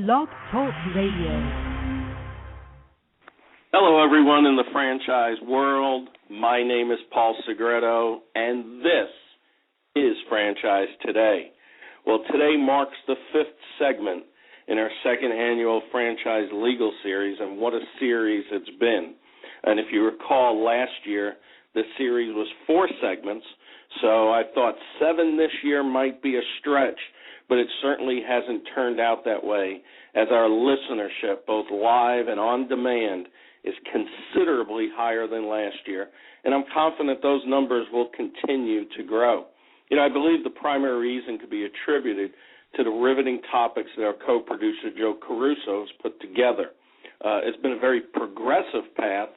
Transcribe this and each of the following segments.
Blog Talk Radio. Hello, everyone in the franchise world. My name is Paul Segreto, and this is Franchise Today. Well, today marks the fifth segment in our second annual Franchise Legal Series, and what a series it's been. And if you recall, last year, the series was 4 segments, so I thought 7 this year might be a stretch, but it certainly hasn't turned out that way, as our listenership, both live and on demand, is considerably higher than last year, and I'm confident those numbers will continue to grow. I believe the primary reason could be attributed to the riveting topics that our co-producer Joe Caruso has put together. It's been a very progressive path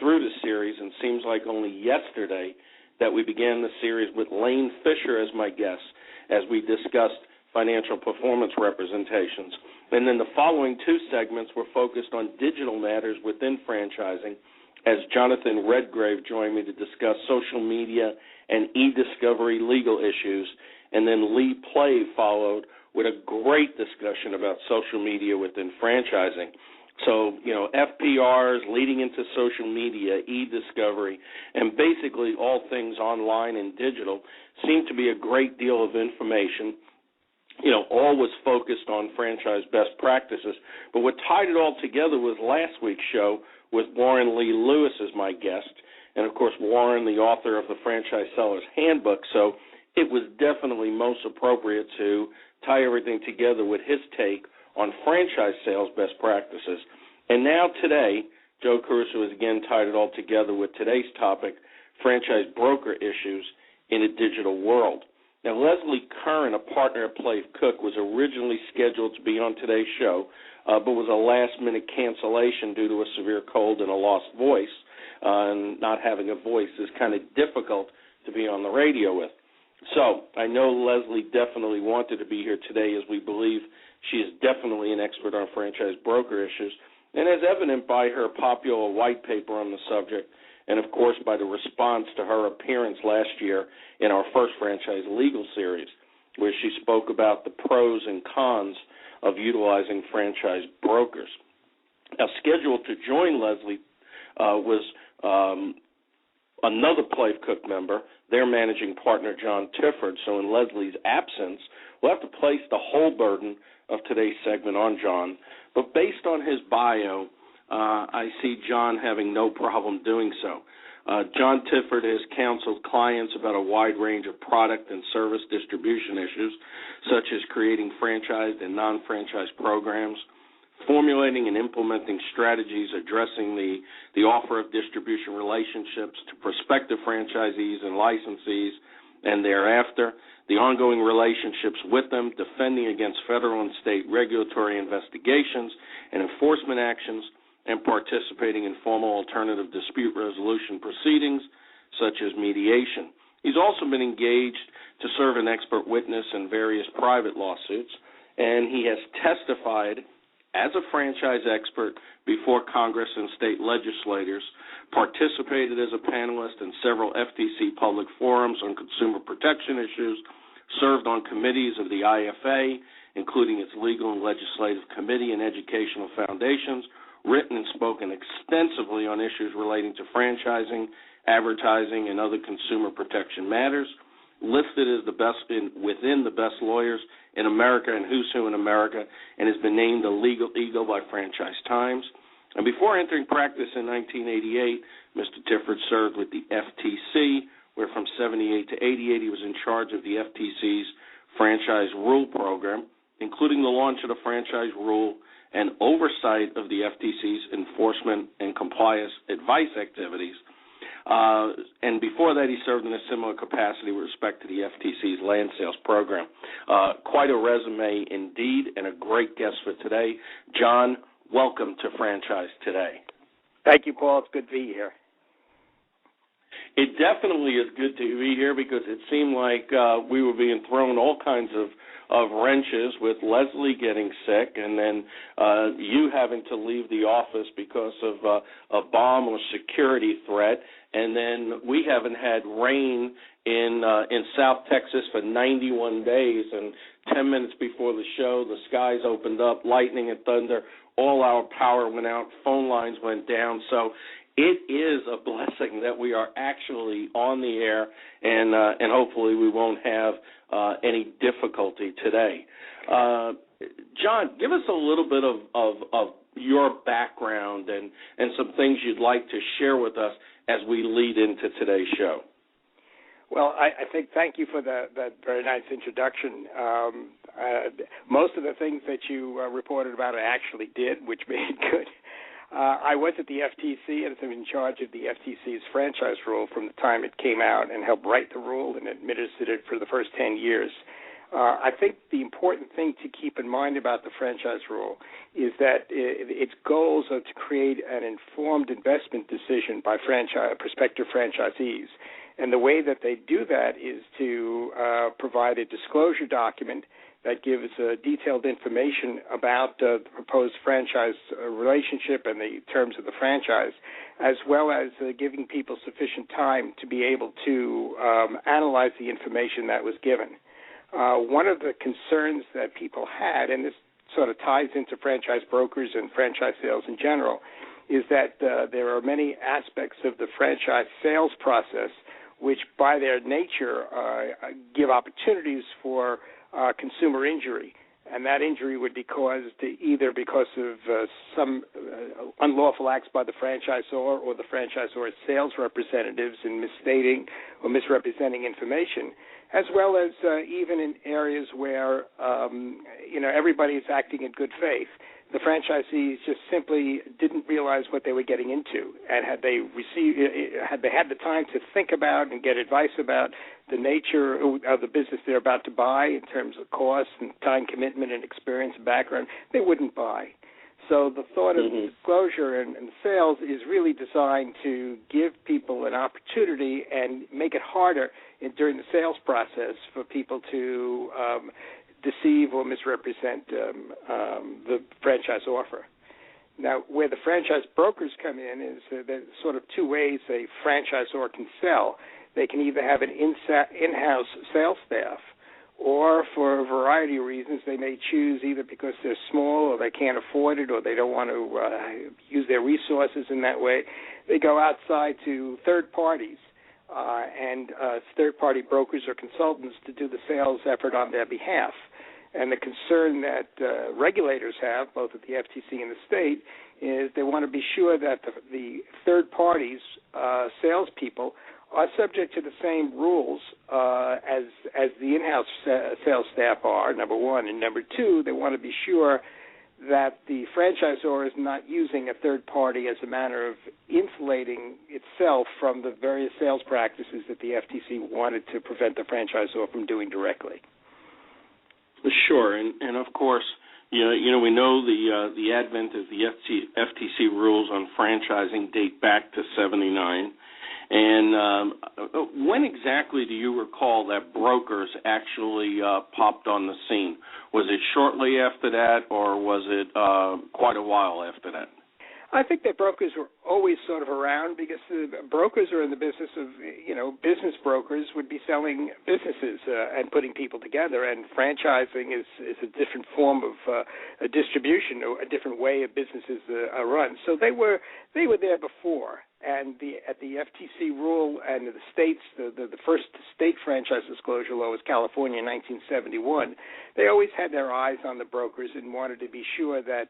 through the series, and seems like only yesterday that we began the series with Lane Fisher as my guest as we discussed financial performance representations. And then the following 2 segments were focused on digital matters within franchising, as Jonathan Redgrave joined me to discuss social media and e-discovery legal issues. And then Lee Play followed with a great discussion about social media within franchising. So, FPRs leading into social media, e-discovery, and basically all things online and digital seem to be a great deal of information. All was focused on franchise best practices. But what tied it all together was last week's show with Warren Lee Lewis as my guest. And, of course, Warren, the author of the Franchise Seller's Handbook. So it was definitely most appropriate to tie everything together with his take on franchise sales best practices. And now today, Joe Caruso has again tied it all together with today's topic, franchise broker issues in a digital world. Now, Leslie Curran, a partner at Play Cook, was originally scheduled to be on today's show, but was a last-minute cancellation due to a severe cold and a lost voice. And not having a voice is kind of difficult to be on the radio with. So I know Leslie definitely wanted to be here today, as we believe she is definitely an expert on franchise broker issues, and as evident by her popular white paper on the subject, and, of course, by the response to her appearance last year in our first Franchise Legal Series, where she spoke about the pros and cons of utilizing franchise brokers. Now, scheduled to join Leslie was another Play Cook member, their managing partner, John Tifford. So in Leslie's absence, we'll have to place the whole burden of today's segment on John. But based on his bio, I see John having no problem doing so. John Tifford has counseled clients about a wide range of product and service distribution issues, such as creating franchised and non-franchise programs, formulating and implementing strategies addressing the offer of distribution relationships to prospective franchisees and licensees, and thereafter, the ongoing relationships with them, defending against federal and state regulatory investigations and enforcement actions, and participating in formal alternative dispute resolution proceedings, such as mediation. He's also been engaged to serve an expert witness in various private lawsuits, and he has testified as a franchise expert before Congress and state legislators, participated as a panelist in several FTC public forums on consumer protection issues, served on committees of the IFA, including its Legal and Legislative Committee and Educational Foundations, written and spoken extensively on issues relating to franchising, advertising, and other consumer protection matters, listed as within the best lawyers in America and Who's Who in America, and has been named a Legal Eagle by Franchise Times. And before entering practice in 1988, Mr. Tifford served with the FTC, where from 78 to 88 he was in charge of the FTC's franchise rule program, including the launch of the franchise rule and oversight of the FTC's enforcement and compliance advice activities. And before that, he served in a similar capacity with respect to the FTC's land sales program. Quite a resume indeed, and a great guest for today. John, welcome to Franchise Today. Thank you, Paul. It's good to be here. It definitely is good to be here because it seemed like we were being thrown all kinds of wrenches with Leslie getting sick and then you having to leave the office because of a bomb or security threat. And then we haven't had rain in South Texas for 91 days. And 10 minutes before the show, the skies opened up, lightning and thunder. All our power went out, phone lines went down. So it is a blessing that we are actually on the air, and hopefully we won't have any difficulty today. John, give us a little bit of your background and some things you'd like to share with us as we lead into today's show. Well, I think thank you for that very nice introduction. Most of the things that you reported about I actually did, which made it good. I was at the FTC and I'm in charge of the FTC's franchise rule from the time it came out and helped write the rule and administered it for the first 10 years. I think the important thing to keep in mind about the franchise rule is that its goals are to create an informed investment decision by prospective franchisees. And the way that they do that is to provide a disclosure document that gives detailed information about the proposed franchise relationship and the terms of the franchise, as well as giving people sufficient time to be able to analyze the information that was given. One of the concerns that people had, and this sort of ties into franchise brokers and franchise sales in general, is that there are many aspects of the franchise sales process which by their nature give opportunities for consumer injury, and that injury would be caused either because of some unlawful acts by the franchisor or the franchisor's sales representatives in misstating or misrepresenting information, as well as even in areas where everybody is acting in good faith. The franchisees just simply didn't realize what they were getting into, and had they had the time to think about and get advice about the nature of the business they're about to buy in terms of cost and time commitment and experience and background, they wouldn't buy. So the thought of disclosure and sales is really designed to give people an opportunity and make it harder during the sales process for people to deceive or misrepresent the franchise offer. Now, where the franchise brokers come in is there's sort of two ways a franchisor can sell. They can either have an in-house sales staff, or for a variety of reasons, they may choose either because they're small or they can't afford it or they don't want to use their resources in that way. They go outside to third parties and third-party brokers or consultants to do the sales effort on their behalf. And the concern that regulators have, both at the FTC and the state, is they want to be sure that the third parties, salespeople, are subject to the same rules as the in-house sales staff are, number one. And number two, they want to be sure that the franchisor is not using a third party as a manner of insulating itself from the various sales practices that the FTC wanted to prevent the franchisor from doing directly. Sure, and of course, we know the advent of the FTC rules on franchising date back to '79. And when exactly do you recall that brokers actually popped on the scene? Was it shortly after that, or was it quite a while after that? I think that brokers were always sort of around because brokers are in the business of, business brokers would be selling businesses and putting people together, and franchising is a different form of a distribution, or a different way of businesses are run. So they were there before. And at the FTC rule and the states, the first state franchise disclosure law was California in 1971. They always had their eyes on the brokers and wanted to be sure that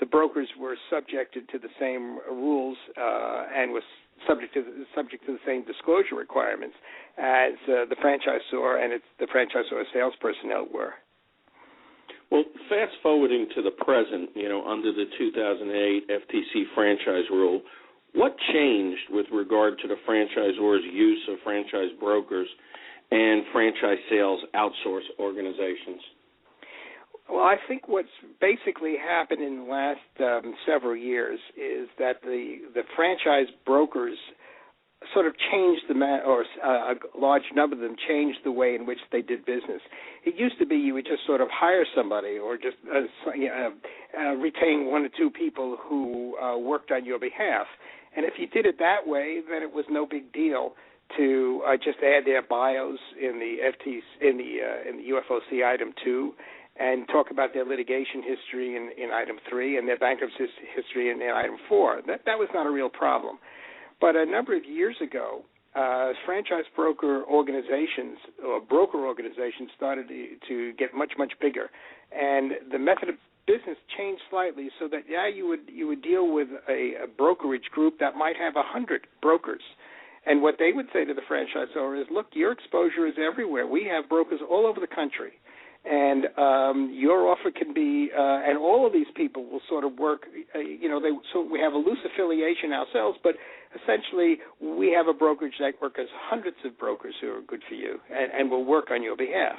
the brokers were subjected to the same rules and was subject to the same disclosure requirements as the franchisor and the franchisor sales personnel were. Well, fast forwarding to the present, under the 2008 FTC franchise rule, what changed with regard to the franchisor's use of franchise brokers and franchise sales outsource organizations? Well, I think what's basically happened in the last several years is that the franchise brokers sort of changed a large number of them changed the way in which they did business. It used to be you would just sort of hire somebody or just retain one or two people who worked on your behalf. And if you did it that way, then it was no big deal to just add their bios in the UFOC item 2, and talk about their litigation history in item 3 and their bankruptcy history in item 4. That was not a real problem. But a number of years ago, franchise broker organizations or broker organizations started to get much, much bigger, and the method of business changed slightly so that you would deal with a brokerage group that might have 100 brokers. And what they would say to the franchisor is, look, your exposure is everywhere. We have brokers all over the country. And your offer can be, and all of these people will sort of work, so we have a loose affiliation ourselves, but essentially we have a brokerage network as hundreds of brokers who are good for you and will work on your behalf.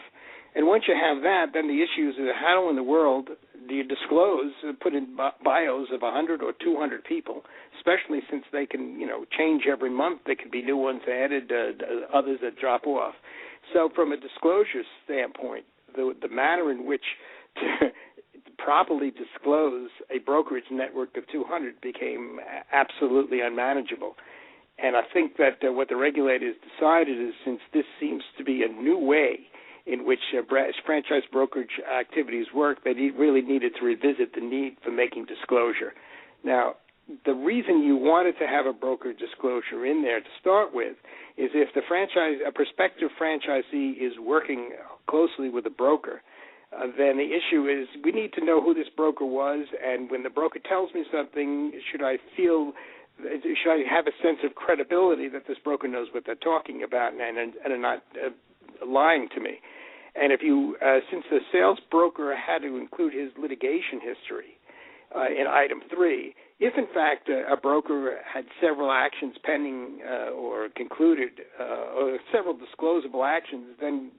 And once you have that, then the issue is how in the world do you disclose, put in bios of 100 or 200 people, especially since they can, change every month. There can be new ones added, others that drop off. So from a disclosure standpoint, the manner in which to properly disclose a brokerage network of 200 became absolutely unmanageable. And I think that what the regulators decided is, since this seems to be a new way in which franchise brokerage activities work, they really needed to revisit the need for making disclosure. Now, the reason you wanted to have a broker disclosure in there to start with is if a prospective franchisee is working closely with a broker, then the issue is we need to know who this broker was, and when the broker tells me something, should I have a sense of credibility that this broker knows what they're talking about and are not lying to me. And if you, since the sales broker had to include his litigation history in item 3, if in fact a broker had several actions pending or concluded or several disclosable actions, then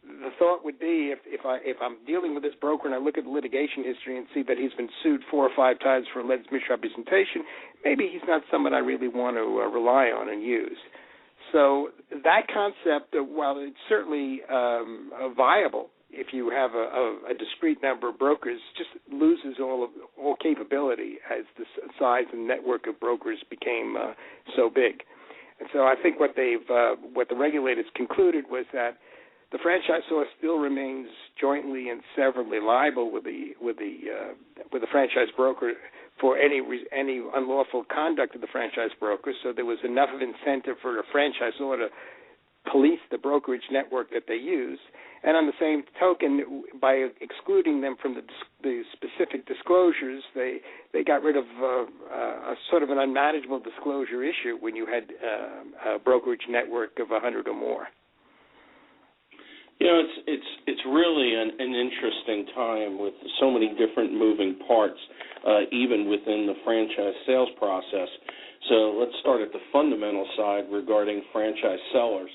the thought would be if I'm dealing with this broker and I look at the litigation history and see that he's been sued 4 or 5 times for alleged misrepresentation, maybe he's not someone I really want to rely on and use. So that concept, while it's certainly viable, if you have a discrete number of brokers, just loses all capability as the size and network of brokers became so big. And so I think what the regulators concluded was that the franchisor still remains jointly and severally liable with the franchise broker for any unlawful conduct of the franchise broker. So there was enough of incentive for a franchisor to police the brokerage network that they use. And on the same token, by excluding them from the specific disclosures, they got rid of a sort of an unmanageable disclosure issue when you had a brokerage network of 100 or more. It's really an interesting time with so many different moving parts, even within the franchise sales process. So let's start at the fundamental side regarding franchise sellers.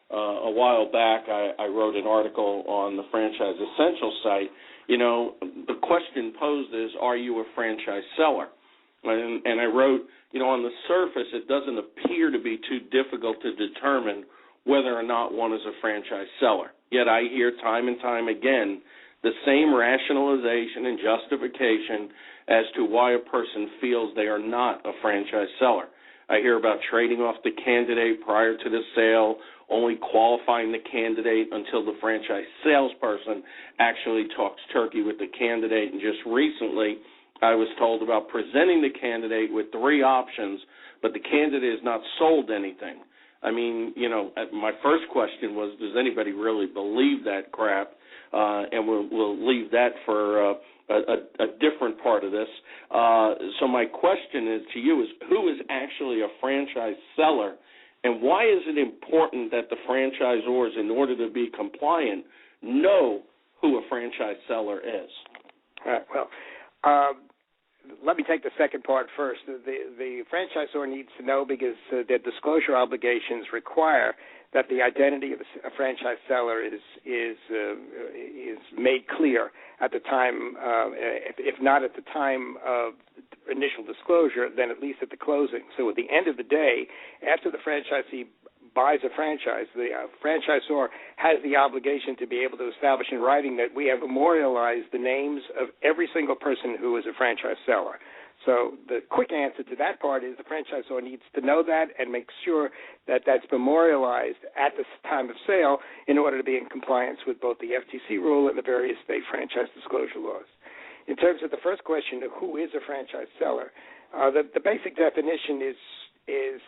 A while back, I wrote an article on the Franchise Essentials site. The question posed is, are you a franchise seller? And I wrote, on the surface, it doesn't appear to be too difficult to determine whether or not one is a franchise seller. Yet I hear time and time again the same rationalization and justification as to why a person feels they are not a franchise seller. I hear about trading off the candidate prior to the sale, only qualifying the candidate until the franchise salesperson actually talks turkey with the candidate. And just recently, I was told about presenting the candidate with 3 options, but the candidate has not sold anything. I mean, my first question was, does anybody really believe that crap? And we'll leave that for a different part of this. So my question is to you is, who is actually a franchise seller, and why is it important that the franchisors, in order to be compliant, know who a franchise seller is? All right, well, let me take the second part first. The franchisor needs to know because their disclosure obligations require that the identity of a franchise seller is made clear at the time, if not at the time of initial disclosure than at least at the closing. So at the end of the day, after the franchisee buys a franchise, the franchisor has the obligation to be able to establish in writing that we have memorialized the names of every single person who is a franchise seller. So the quick answer to that part is the franchisor needs to know that and make sure that that's memorialized at the time of sale in order to be in compliance with both the FTC rule and the various state franchise disclosure laws. In terms of the first question of who is a franchise seller, the basic definition is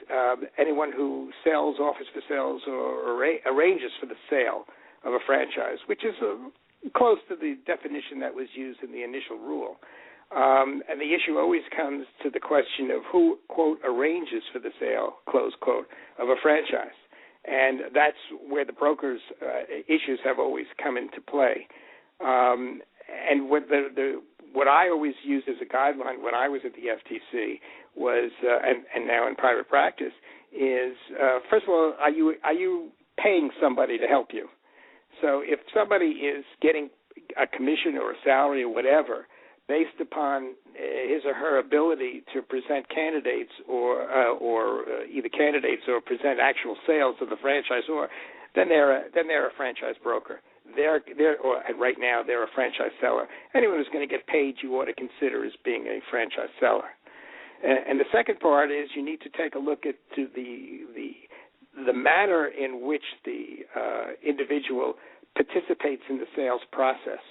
anyone who sells, offers for sales, or arranges for the sale of a franchise, which is close to the definition that was used in the initial rule. And the issue always comes to the question of who, quote, arranges for the sale, close quote, of a franchise. And that's where the brokers' issues have always come into play. And what I always used as a guideline when I was at the FTC was, and now in private practice, is first of all, are you paying somebody to help you? So if somebody is getting a commission or a salary or whatever based upon his or her ability to present candidates or either candidates or present actual sales to the franchisor, then they're a franchise broker. Right now they're a franchise seller. Anyone who's going to get paid, you ought to consider as being a franchise seller. And the second part is you need to take a look at the manner in which the individual participates in the sales process.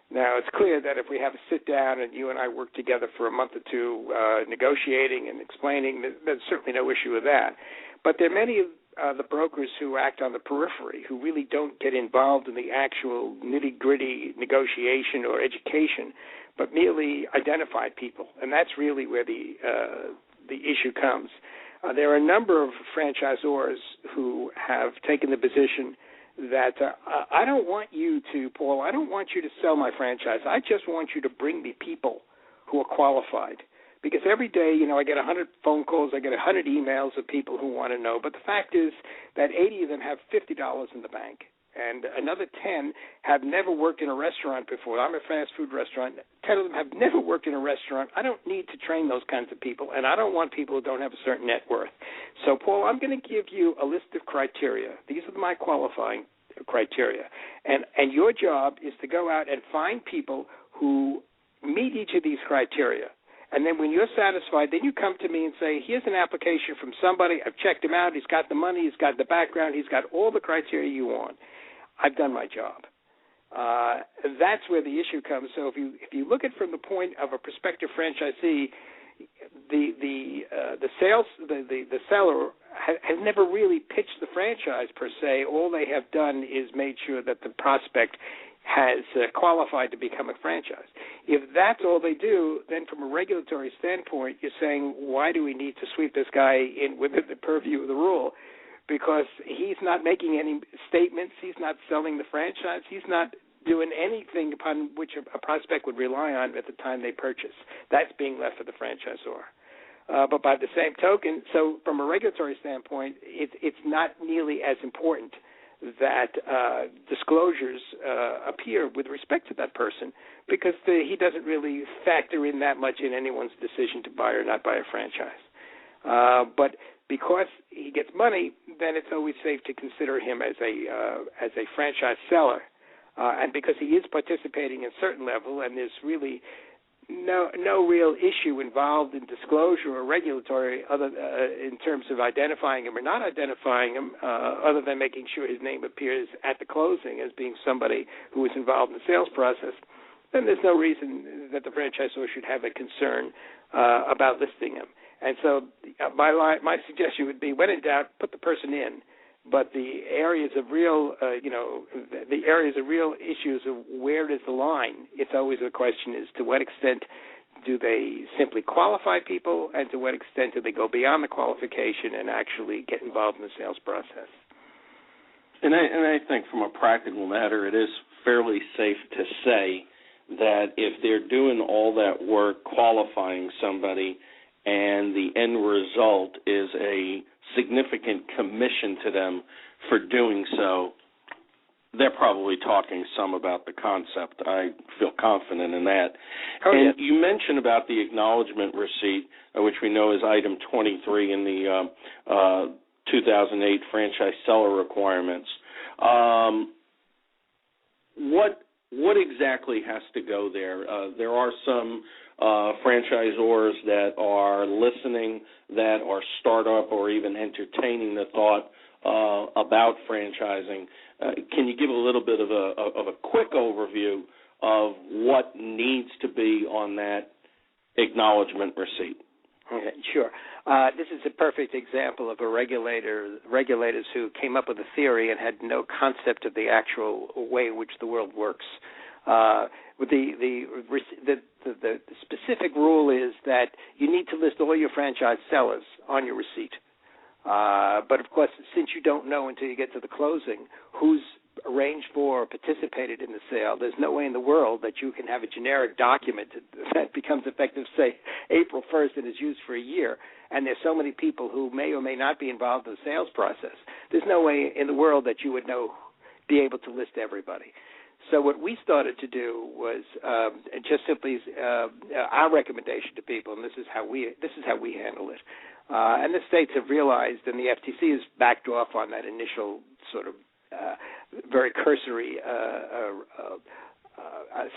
Now, it's clear that if we have a sit-down and you and I work together for a month or two negotiating and explaining, there's certainly no issue with that. But there are many of the brokers who act on the periphery, who really don't get involved in the actual nitty-gritty negotiation or education, but merely identify people. And that's really where the issue comes. There are a number of franchisors who have taken the position that I don't want you to, Paul, I don't want you to sell my franchise. I just want you to bring me people who are qualified. Because every day, I get 100 phone calls, I get 100 emails of people who want to know. But the fact is that 80 of them have $50 in the bank, and another 10 have never worked in a restaurant before. I'm a fast food restaurant. 10 of them have never worked in a restaurant. I don't need to train those kinds of people, and I don't want people who don't have a certain net worth. So, Paul, I'm going to give you a list of criteria. These are my qualifying criteria. And your job is to go out and find people who meet each of these criteria. And then when you're satisfied, then you come to me and say, here's an application from somebody. I've checked him out. He's got the money. He's got the background. He's got all the criteria you want. I've done my job. That's where the issue comes. So if you look at it from the point of a prospective franchisee, the seller has never really pitched the franchise per se. All they have done is made sure that the prospect has qualified to become a franchise. If that's all they do, then from a regulatory standpoint, you're saying, why do we need to sweep this guy in within the purview of the rule? Because he's not making any statements. He's not selling the franchise. He's not doing anything upon which a prospect would rely on at the time they purchase. That's being left for the franchisor. But by the same token, so from a regulatory standpoint, it's not nearly as important that disclosures appear with respect to that person, because he doesn't really factor in that much in anyone's decision to buy or not buy a franchise. But because he gets money, then it's always safe to consider him as a franchise seller. And because he is participating in a certain level, and there's really no real issue involved in disclosure or regulatory other in terms of identifying him or not identifying him, other than making sure his name appears at the closing as being somebody who is involved in the sales process, then there's no reason that the franchisor should have a concern about listing him. And so my suggestion would be, when in doubt, put the person in. But the areas of real, the areas of real issues of where is the line, it's always a question is to what extent do they simply qualify people, and to what extent do they go beyond the qualification and actually get involved in the sales process. And I think from a practical matter, it is fairly safe to say that if they're doing all that work qualifying somebody and the end result is a significant commission to them for doing so, they're probably talking some about the concept. I feel confident in that. Oh, and yes. You mentioned about the acknowledgement receipt, which we know is item 23 in the 2008 franchise seller requirements. What exactly has to go there? There are some franchisors that are listening, that are startup or even entertaining the thought about franchising. Can you give a little bit of a quick overview of what needs to be on that acknowledgement receipt? Okay, sure. This is a perfect example of regulators who came up with a theory and had no concept of the actual way in which the world works. With the specific rule is that you need to list all your franchise sellers on your receipt. But, of course, since you don't know until you get to the closing who's arranged for or participated in the sale, there's no way in the world that you can have a generic document that becomes effective, say, April 1st and is used for a year, and there's so many people who may or may not be involved in the sales process. There's no way in the world that you would be able to list everybody. So what we started to do was just simply our recommendation to people, and this is how we handle it. And the states have realized, and the FTC has backed off on that initial sort of very cursory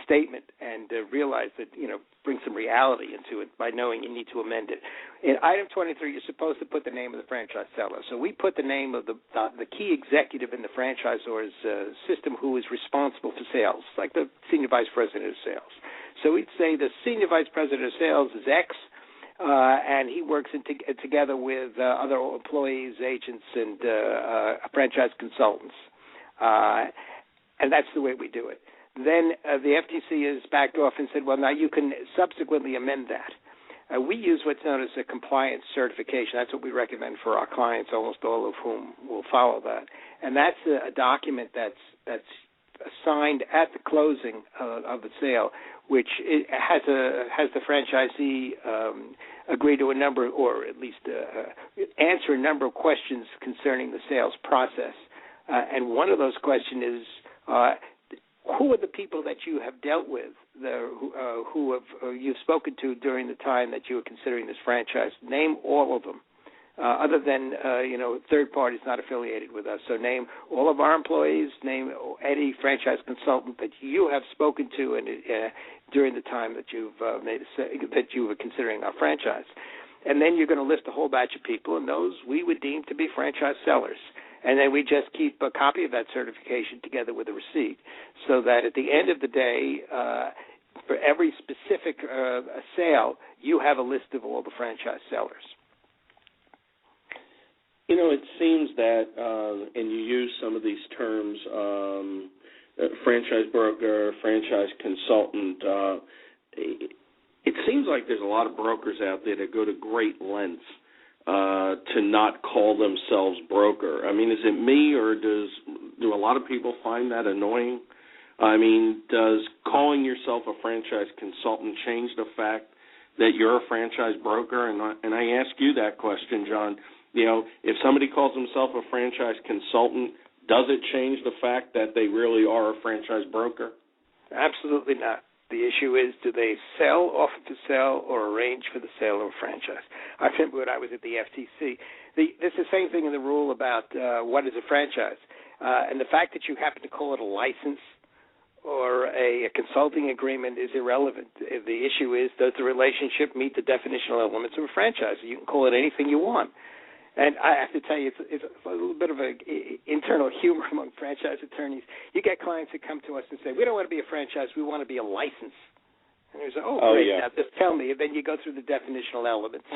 statement, and realized that, bring some reality into it by knowing you need to amend it. In item 23, you're supposed to put the name of the franchise seller. So we put the name of the key executive in the franchisor's system who is responsible for sales, like the senior vice president of sales. So we'd say the senior vice president of sales is X, and he works together with other employees, agents, and franchise consultants. And that's the way we do it. Then the FTC has backed off and said, well, now you can subsequently amend that. We use what's known as a compliance certification. That's what we recommend for our clients, almost all of whom will follow that. And that's a document that's signed at the closing of the sale, which has the franchisee agree to a number, or at least answer a number of questions concerning the sales process. And one of those questions is, who are the people that you have dealt with, who you've spoken to during the time that you were considering this franchise? Name all of them, other than third parties not affiliated with us. So name all of our employees, name any franchise consultant that you have spoken to during the time that that you were considering our franchise. And then you're going to list a whole batch of people, and those we would deem to be franchise sellers. And then we just keep a copy of that certification together with a receipt, so that at the end of the day, for every specific sale, you have a list of all the franchise sellers. It seems that, and you use some of these terms, franchise broker, franchise consultant, it seems like there's a lot of brokers out there that go to great lengths to not call themselves broker. I mean, is it me, or do a lot of people find that annoying? I mean, does calling yourself a franchise consultant change the fact that you're a franchise broker? And I ask you that question, John. If somebody calls himself a franchise consultant, does it change the fact that they really are a franchise broker? Absolutely not. The issue is, do they sell, offer to sell, or arrange for the sale of a franchise? I remember when I was at the FTC. It's the same thing in the rule about what is a franchise. And the fact that you happen to call it a license or a consulting agreement is irrelevant. The issue is, does the relationship meet the definitional elements of a franchise? You can call it anything you want. And I have to tell you, it's a little bit of an internal humor among franchise attorneys. You get clients that come to us and say, we don't want to be a franchise, we want to be a license. And you say, great, yeah. Now just tell me. And then you go through the definitional elements.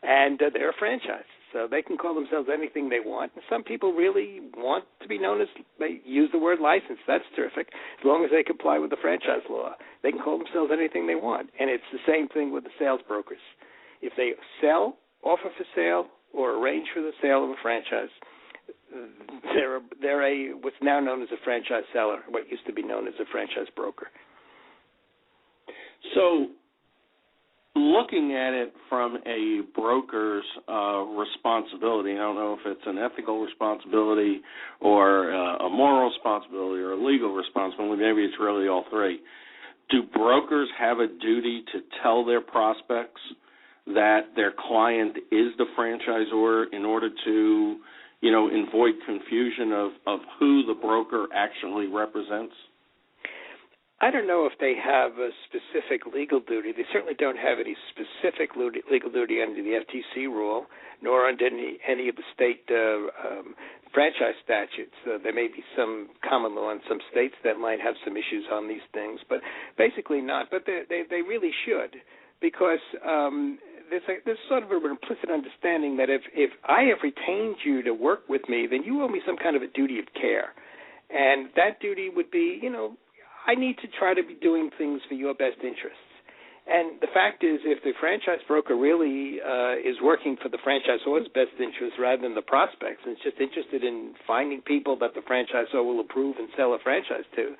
And they're a franchise, so they can call themselves anything they want. And some people really want to be known as, they use the word license. That's terrific. As long as they comply with the franchise law, they can call themselves anything they want. And it's the same thing with the sales brokers. If they sell, offer for sale, or arrange for the sale of a franchise, they're what's now known as a franchise seller, what used to be known as a franchise broker. So looking at it from a broker's responsibility, I don't know if it's an ethical responsibility or a moral responsibility or a legal responsibility, maybe it's really all three. Do brokers have a duty to tell their prospects that their client is the franchisor in order to, avoid confusion of who the broker actually represents? I don't know if they have a specific legal duty. They certainly don't have any specific legal duty under the FTC rule, nor under any of the state franchise statutes. There may be some common law in some states that might have some issues on these things, but basically not. But they really should, because there's sort of an implicit understanding that if I have retained you to work with me, then you owe me some kind of a duty of care. And that duty would be, I need to try to be doing things for your best interests. And the fact is, if the franchise broker really is working for the franchisor's best interests rather than the prospects, and is just interested in finding people that the franchisor will approve and sell a franchise to,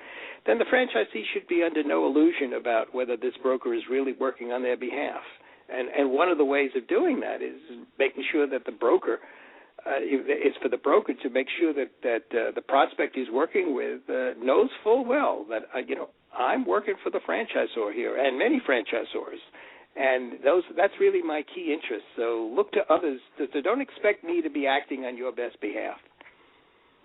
then the franchisee should be under no illusion about whether this broker is really working on their behalf. And one of the ways of doing that is making sure that the broker it's for the broker to make sure that the prospect he's working with knows full well that I'm working for the franchisor here, and many franchisors, and that's really my key interest. So look to others. So don't expect me to be acting on your best behalf.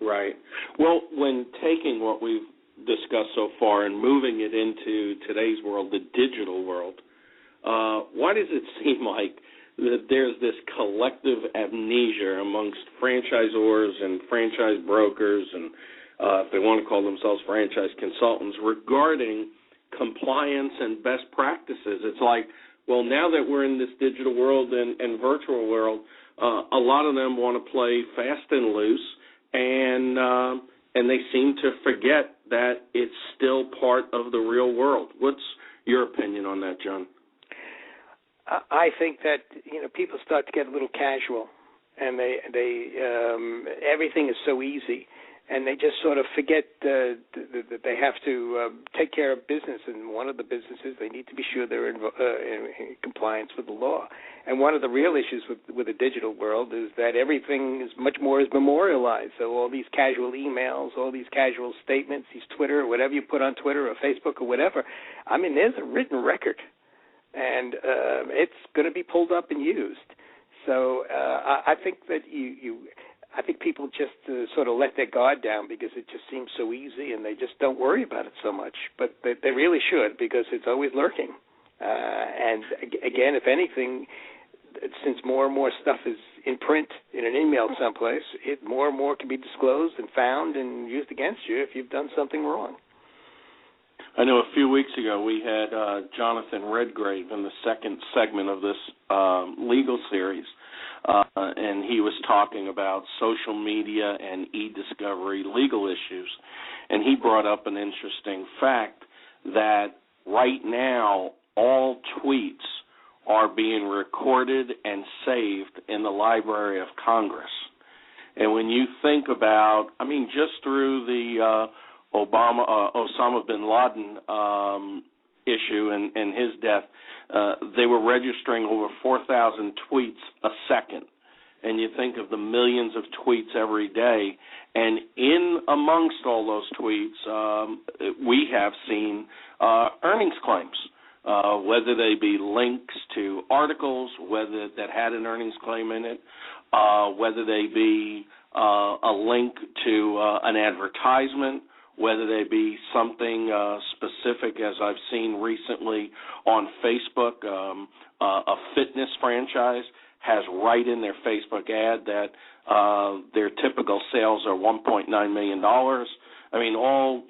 Right. Well, when taking what we've discussed so far and moving it into today's world, the digital world, why does it seem like that there's this collective amnesia amongst franchisors and franchise brokers and if they want to call themselves franchise consultants regarding compliance and best practices? It's like, well, now that we're in this digital world and virtual world, a lot of them want to play fast and loose, and they seem to forget that it's still part of the real world. What's your opinion on that, John? I think that people start to get a little casual, and they everything is so easy, and they just sort of forget that they have to take care of business. And one of the businesses, they need to be sure they're in compliance with the law. And one of the real issues with the digital world is that everything is much more is memorialized. So all these casual emails, all these casual statements, these Twitter, whatever you put on Twitter or Facebook or whatever, I mean, there's a written record. And it's going to be pulled up and used. So I think that I think people just sort of let their guard down because it just seems so easy, and they just don't worry about it so much. But they really should, because it's always lurking. And again, if anything, since more and more stuff is in print in an email someplace, more and more can be disclosed and found and used against you if you've done something wrong. I know a few weeks ago we had Jonathan Redgrave in the second segment of this legal series, and he was talking about social media and e-discovery legal issues. And he brought up an interesting fact that right now all tweets are being recorded and saved in the Library of Congress. And when you think about, just through the Osama bin Laden issue and his death, they were registering over 4,000 tweets a second. And you think of the millions of tweets every day, and in amongst all those tweets, we have seen earnings claims, whether they be links to articles, whether that had an earnings claim in it, whether they be a link to an advertisement, whether they be something specific, as I've seen recently on Facebook, a fitness franchise has right in their Facebook ad that their typical sales are $1.9 million. All,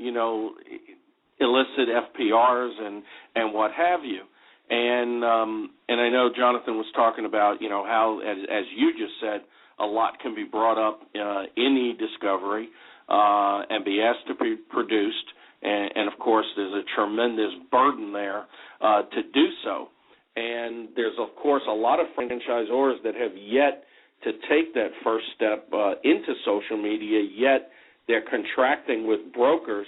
illicit FPRs and what have you. And I know Jonathan was talking about, how, as you just said, a lot can be brought up in e-discovery and be asked to be produced. And, of course, there's a tremendous burden there to do so. And there's, of course, a lot of franchisors that have yet to take that first step into social media, yet they're contracting with brokers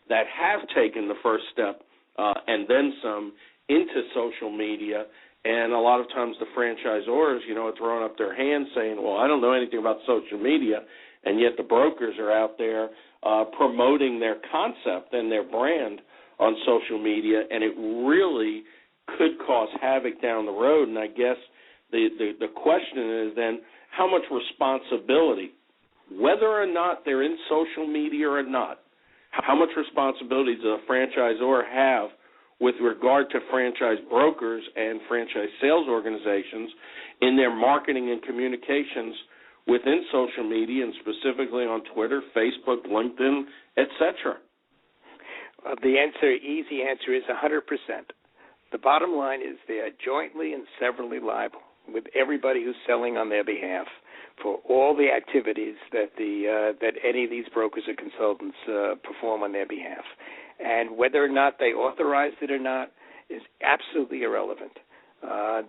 that have taken the first step and then some into social media. And a lot of times the franchisors, are throwing up their hands saying, well, I don't know anything about social media, and yet the brokers are out there promoting their concept and their brand on social media, and it really could cause havoc down the road. And I guess the question is then, how much responsibility, whether or not they're in social media or not, how much responsibility does a franchisor have with regard to franchise brokers and franchise sales organizations in their marketing and communications within social media, and specifically on Twitter, Facebook, LinkedIn, etc.? The easy answer is 100%. The bottom line is they are jointly and severally liable with everybody who's selling on their behalf for all the activities that any of these brokers or consultants perform on their behalf. And whether or not they authorized it or not is absolutely irrelevant.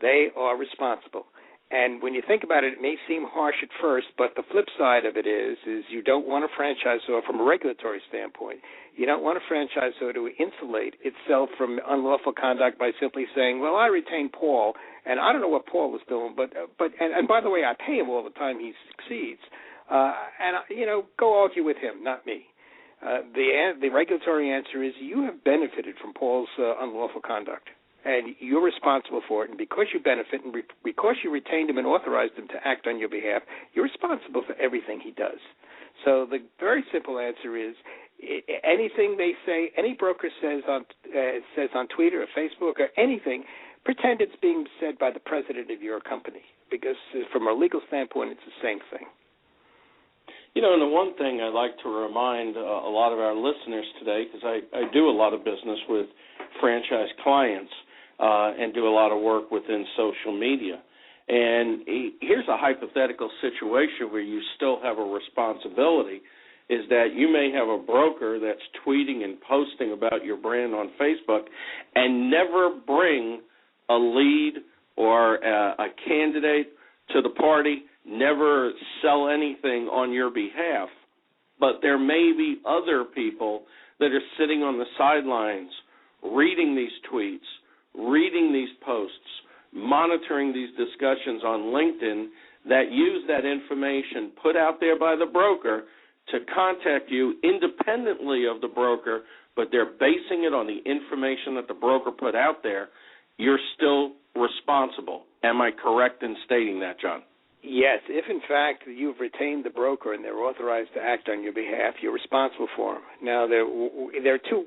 They are responsible. And when you think about it, it may seem harsh at first, but the flip side of it is you don't want a franchisor from a regulatory standpoint. You don't want a franchisor to insulate itself from unlawful conduct by simply saying, well, I retained Paul, and I don't know what Paul was doing, but by the way, I pay him all the time he succeeds. Go argue with him, not me. The regulatory answer is you have benefited from Paul's unlawful conduct, and you're responsible for it. And because you benefit and because you retained him and authorized him to act on your behalf, you're responsible for everything he does. So the very simple answer is anything they say, any broker says on Twitter or Facebook or anything, pretend it's being said by the president of your company, because from a legal standpoint, it's the same thing. And the one thing I'd like to remind a lot of our listeners today, because I do a lot of business with franchise clients and do a lot of work within social media. And here's a hypothetical situation where you still have a responsibility, is that you may have a broker that's tweeting and posting about your brand on Facebook and never bring a lead or a candidate to the party, never sell anything on your behalf. But there may be other people that are sitting on the sidelines reading these tweets, reading these posts, monitoring these discussions on LinkedIn that use that information put out there by the broker to contact you independently of the broker, but they're basing it on the information that the broker put out there. You're still responsible. Am I correct in stating that, John? Yes. If, in fact, you've retained the broker and they're authorized to act on your behalf, you're responsible for them. Now, there are two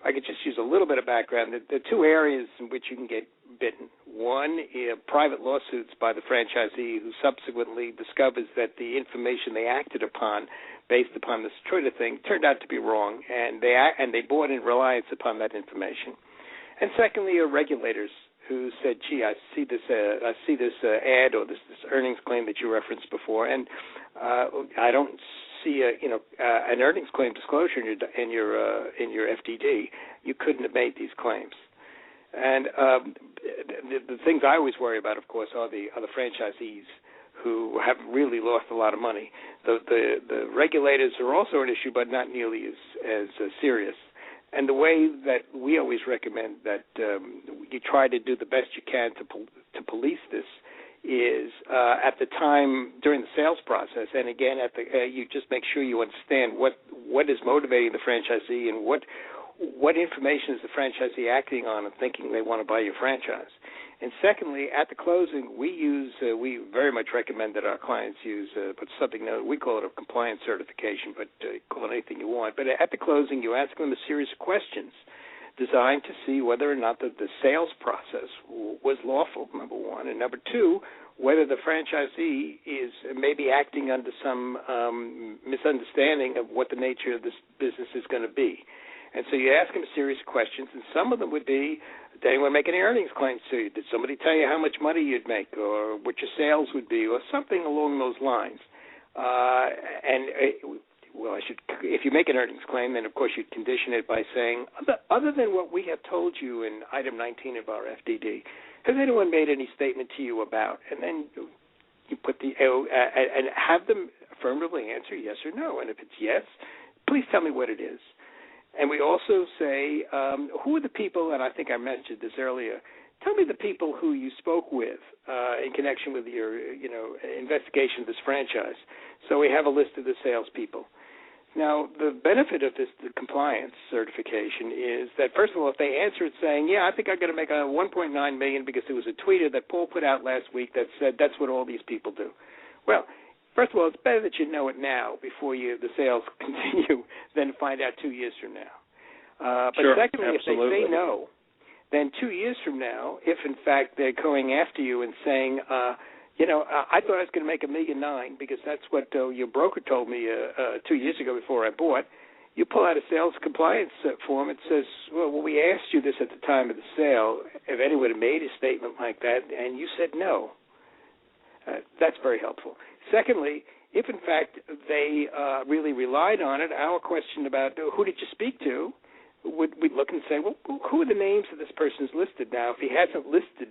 I could just use a little bit of background. There are two areas in which you can get bitten. One, private lawsuits by the franchisee who subsequently discovers that the information they acted upon based upon this Twitter thing turned out to be wrong, and they bought in reliance upon that information. And secondly, are regulators who said, "Gee, I see this ad or this earnings claim that you referenced before, and I don't see an earnings claim disclosure in your FDD. You couldn't have made these claims." And the things I always worry about, of course, are the franchisees who have really lost a lot of money. The regulators are also an issue, but not nearly as serious. And the way that we always recommend that you try to do the best you can to police this is at the time during the sales process, and again you just make sure you understand what is motivating the franchisee and what information is the franchisee acting on and thinking they want to buy your franchise. And secondly, at the closing, we very much recommend that our clients use something that we call it a compliance certification, but call it anything you want. But at the closing, you ask them a series of questions designed to see whether or not the sales process was lawful, number one, and number two, whether the franchisee is maybe acting under some misunderstanding of what the nature of this business is going to be. And so you ask them a series of questions, and some of them would be, did anyone make any earnings claims to you? Did somebody tell you how much money you'd make or what your sales would be or something along those lines? If you make an earnings claim, then, of course, you'd condition it by saying, other than what we have told you in item 19 of our FDD, has anyone made any statement to you about? And then you put and have them affirmatively answer yes or no. And if it's yes, please tell me what it is. And we also say, who are the people, and I think I mentioned this earlier, tell me the people who you spoke with in connection with your, investigation of this franchise. So we have a list of the salespeople. Now, the benefit of the compliance certification is that, first of all, if they answer it saying, yeah, I think I'm going to make a $1.9 million because there was a tweeter that Paul put out last week that said that's what all these people do. Well, first of all, it's better that you know it now before the sales continue than find out 2 years from now. But sure, secondly, absolutely. if they say no, then 2 years from now, if in fact they're going after you and saying, I thought I was going to make $1.9 million because that's what your broker told me 2 years ago before I bought, you pull out a sales compliance form. It says, well, we asked you this at the time of the sale, if anyone had made a statement like that, and you said no. That's very helpful. Secondly, if in fact they really relied on it, our question about who did you speak to, we'd look and say, well, who are the names of this person's listed now? If he hasn't listed,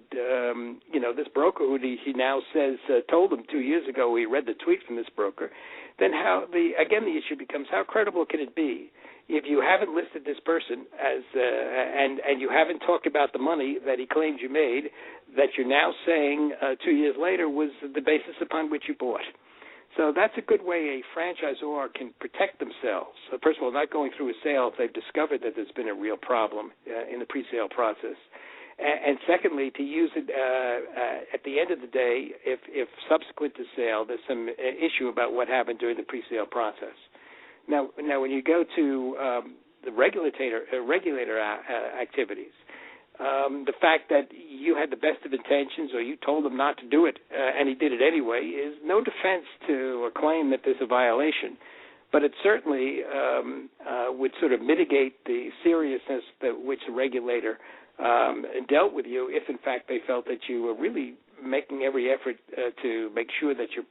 this broker who he now says told him 2 years ago he read the tweet from this broker, then the issue becomes how credible can it be if you haven't listed this person as and you haven't talked about the money that he claimed you made, that you're now saying 2 years later was the basis upon which you bought. So that's a good way a franchisor can protect themselves. So first of all, not going through a sale if they've discovered that there's been a real problem in the pre-sale process. And secondly, to use it at the end of the day, if subsequent to sale, there's some issue about what happened during the pre-sale process. Now when you go to the regulator activities, the fact that you had the best of intentions or you told him not to do it and he did it anyway is no defense to a claim that there's a violation. But it certainly would sort of mitigate the seriousness that which the regulator dealt with you if, in fact, they felt that you were really making every effort to make sure that your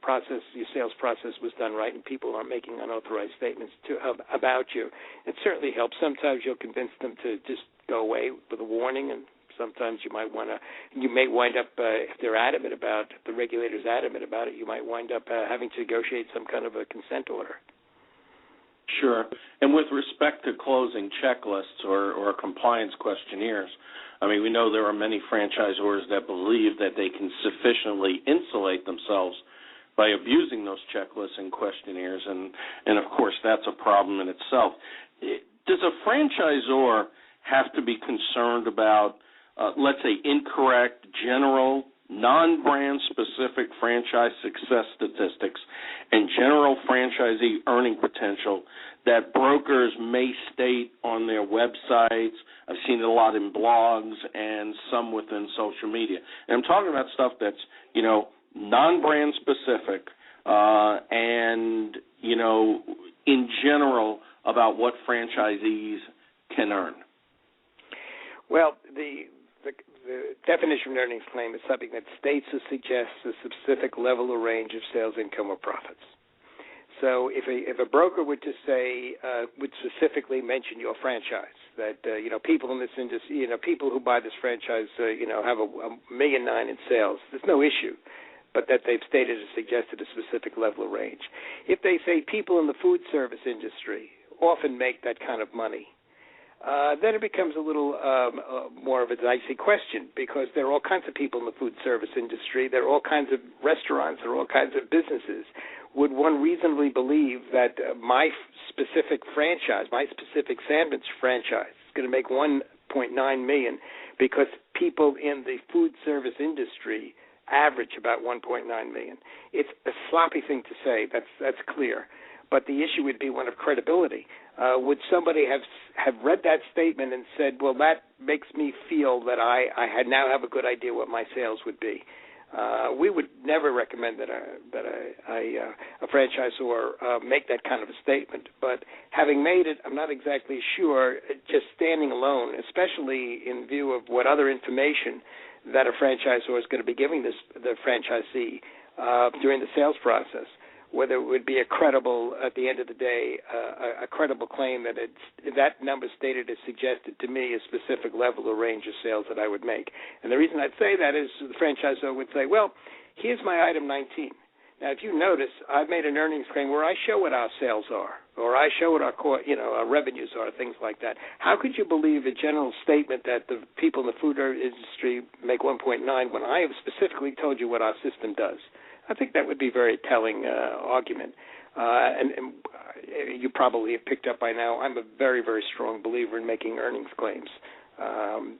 sales process was done right and people aren't making unauthorized statements about you. It certainly helps. Sometimes you'll convince them to just go away with a warning, and sometimes you may wind up, if they're adamant about it, if the regulator's adamant about it, you might wind up having to negotiate some kind of a consent order. Sure. And with respect to closing checklists or compliance questionnaires, I mean, we know there are many franchisors that believe that they can sufficiently insulate themselves by abusing those checklists and questionnaires, and of course, that's a problem in itself. Does a franchisor have to be concerned about, let's say, incorrect, general, non-brand specific franchise success statistics and general franchisee earning potential that brokers may state on their websites? I've seen it a lot in blogs and some within social media. And I'm talking about stuff that's, non-brand specific and, in general about what franchisees can earn. Well, the definition of an earnings claim is something that states or suggests a specific level or range of sales income or profits. So if a broker would just say, would specifically mention your franchise, that, people in this industry, people who buy this franchise, have $1.9 million in sales, there's no issue, but that they've stated or suggested a specific level or range. If they say people in the food service industry often make that kind of money, then it becomes a little more of a dicey question, because there are all kinds of people in the food service industry. There are all kinds of restaurants. There are all kinds of businesses. Would one reasonably believe that my specific franchise, my specific sandwich franchise, is going to make $1.9 million because people in the food service industry average about $1.9 million? It's a sloppy thing to say. That's clear. But the issue would be one of credibility. Would somebody have read that statement and said, well, that makes me feel that I now have a good idea what my sales would be? We would never recommend that a franchisor make that kind of a statement. But having made it, I'm not exactly sure, just standing alone, especially in view of what other information that a franchisor is going to be giving the franchisee during the sales process, whether it would be a credible, at the end of the day, a credible claim that that number stated is suggested to me a specific level or range of sales that I would make. And the reason I'd say that is the franchisor would say, well, here's my item 19. Now, if you notice, I've made an earnings claim where I show what our sales are. or I show what our our revenues are, things like that. How could you believe a general statement that the people in the food industry make 1.9 when I have specifically told you what our system does? I think that would be a very telling argument. And you probably have picked up by now, I'm a very, very strong believer in making earnings claims,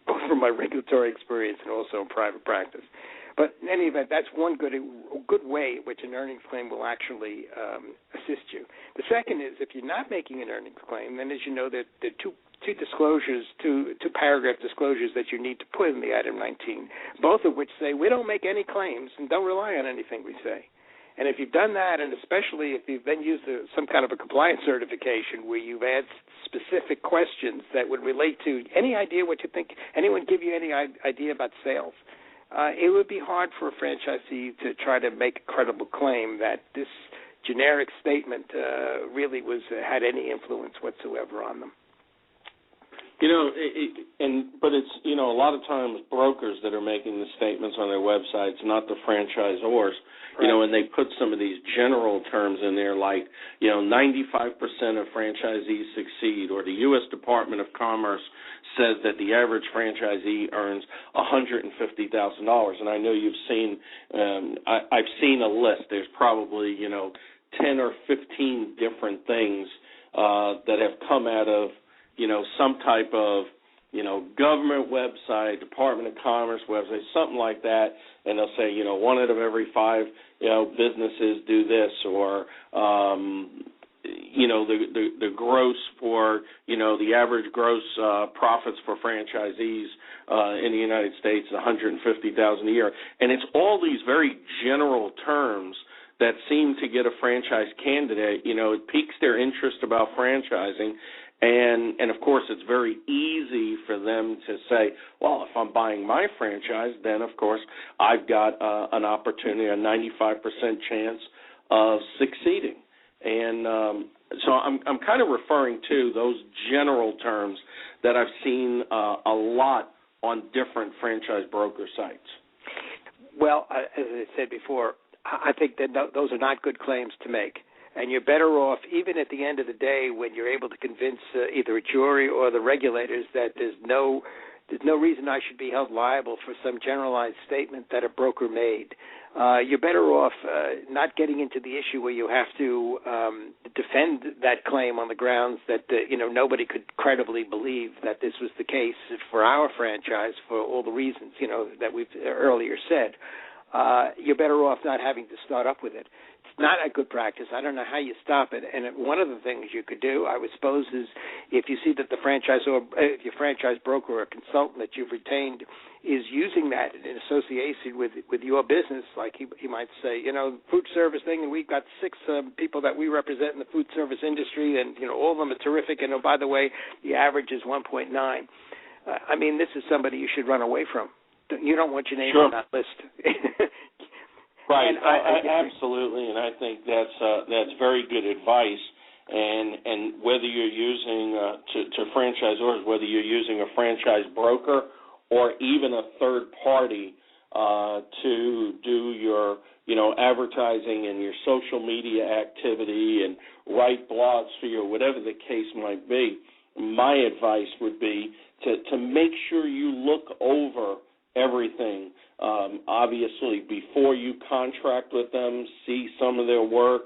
both from my regulatory experience and also in private practice. But in any event, that's one good way in which an earnings claim will actually assist you. The second is, if you're not making an earnings claim, then as you know, there are two disclosures, two paragraph disclosures that you need to put in the item 19, both of which say we don't make any claims and don't rely on anything we say. And if you've done that, and especially if you've then used some kind of a compliance certification where you've asked specific questions that would relate to any idea what you think, anyone give you any idea about sales, it would be hard for a franchisee to try to make a credible claim that this generic statement really had any influence whatsoever on them. But it's, a lot of times brokers that are making the statements on their websites, not the franchisors, right. And they put some of these general terms in there like, 95% of franchisees succeed, or the U.S. Department of Commerce says that the average franchisee earns $150,000. And I know you've seen, I've seen a list. There's probably, 10 or 15 different things that have come out of, some type of, government website, Department of Commerce website, something like that, and they'll say, one out of every 5, businesses do this, or, the gross for, the average gross profits for franchisees in the United States is $150,000 a year. And it's all these very general terms that seem to get a franchise candidate, it piques their interest about franchising. And of course, it's very easy for them to say, well, if I'm buying my franchise, then, of course, I've got an opportunity, a 95% chance of succeeding. And so I'm kind of referring to those general terms that I've seen a lot on different franchise broker sites. Well, as I said before, I think that those are not good claims to make. And you're better off, even at the end of the day, when you're able to convince either a jury or the regulators that there's no reason I should be held liable for some generalized statement that a broker made. You're better off not getting into the issue where you have to defend that claim on the grounds that nobody could credibly believe that this was the case for our franchise for all the reasons that we've earlier said. You're better off not having to start up with it. It's not a good practice. I don't know how you stop it. And one of the things you could do, I would suppose, is if you see that the if your franchise broker or consultant that you've retained is using that in association with your business, like he might say, food service thing, and we've got 6 people that we represent in the food service industry, and all of them are terrific. And by the way, the average is 1.9. I mean, this is somebody you should run away from. You don't want your name Sure. on that list. Right, absolutely, and I think that's very good advice. And whether you're using to franchisors, whether you're using a franchise broker or even a third party to do your advertising and your social media activity and write blogs for you, whatever the case might be, my advice would be to make sure you look over everything. Obviously, before you contract with them, see some of their work,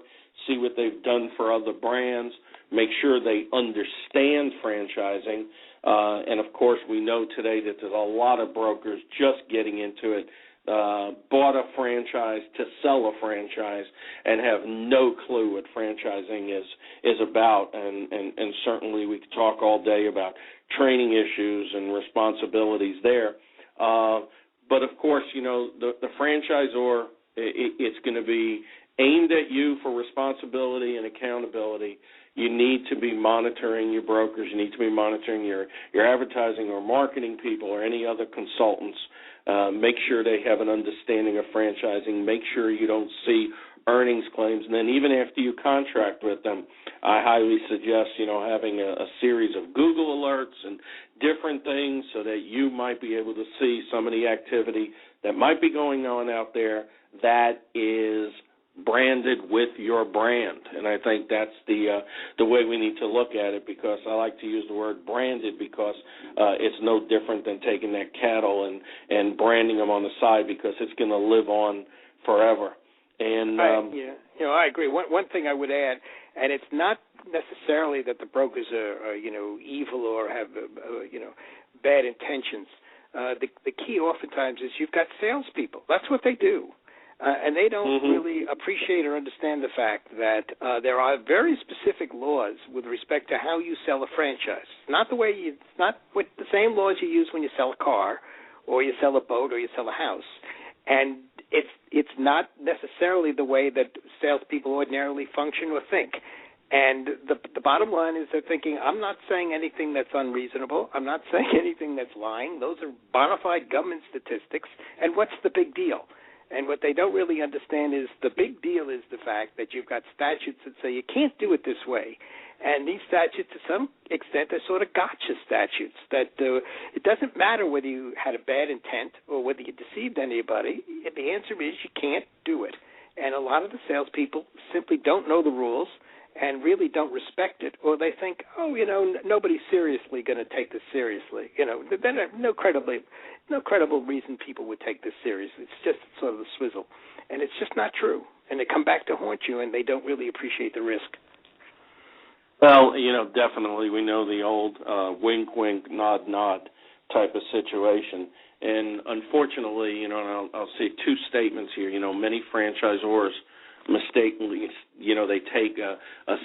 see what they've done for other brands, make sure they understand franchising. And, of course, we know today that there's a lot of brokers just getting into it, bought a franchise to sell a franchise and have no clue what franchising is about. And certainly we could talk all day about training issues and responsibilities there. But, of course, the franchisor, it's going to be aimed at you for responsibility and accountability. You need to be monitoring your brokers. You need to be monitoring your advertising or marketing people or any other consultants. Make sure they have an understanding of franchising. Make sure you don't see earnings claims. And then even after you contract with them, I highly suggest, having a series of Google alerts and different things so that you might be able to see some of the activity that might be going on out there that is branded with your brand. And I think that's the way we need to look at it, because I like to use the word branded because it's no different than taking that cattle and branding them on the side, because it's going to live on forever. And I agree. One thing I would add, and it's not necessarily that the brokers are evil or have bad intentions. The key oftentimes is you've got salespeople. That's what they do. And they don't really appreciate or understand the fact that there are very specific laws with respect to how you sell a franchise. It's not with the same laws you use when you sell a car or you sell a boat or you sell a house. And it's not necessarily the way that salespeople ordinarily function or think. And the bottom line is they're thinking, I'm not saying anything that's unreasonable. I'm not saying anything that's lying. Those are bona fide government statistics. And what's the big deal? And what they don't really understand is the big deal is the fact that you've got statutes that say you can't do it this way. And these statutes, to some extent, are sort of gotcha statutes, that it doesn't matter whether you had a bad intent or whether you deceived anybody. The answer is you can't do it. And a lot of the salespeople simply don't know the rules and really don't respect it, or they think, nobody's seriously going to take this seriously. Then no credible reason people would take this seriously. It's just sort of a swizzle. And it's just not true. And they come back to haunt you, and they don't really appreciate the risk. Well, definitely we know the old wink, wink, nod, nod type of situation. And unfortunately, I'll say two statements here. Many franchisors mistakenly, they take a